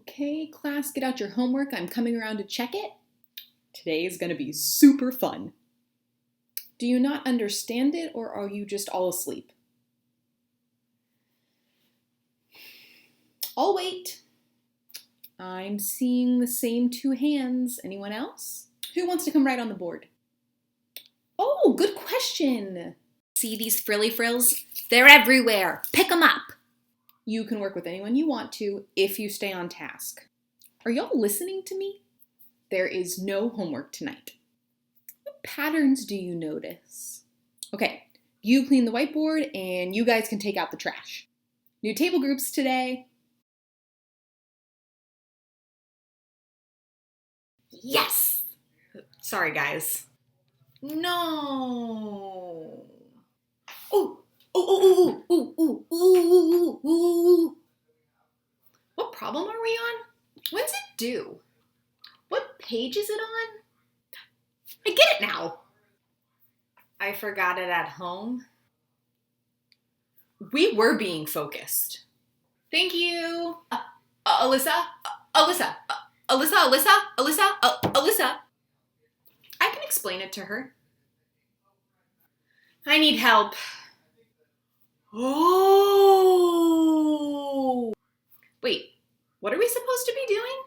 Okay, class, get out your homework. I'm coming around to check it. Today is going to be super fun. Do you not understand it, or are you just all asleep? I'll wait. I'm seeing the same two hands. Anyone else? Who wants to come right on the board? Oh, good question. See these frilly frills? They're everywhere. Pick them up. You can work with anyone you want to if you stay on task. Are y'all listening to me? There is no homework tonight. What patterns do you notice? Okay, you clean the whiteboard and you guys can take out the trash. New table groups today. Yes! Sorry, guys. No. Ooh, ooh, ooh, ooh, ooh, ooh, ooh, ooh. What problem are we on? When's it due? What page is it on? I get it now. I forgot it at home. We were being focused. Thank you. Alyssa? Alyssa? Alyssa? I can explain it to her. I need help. Oh! Wait, what are we supposed to be doing?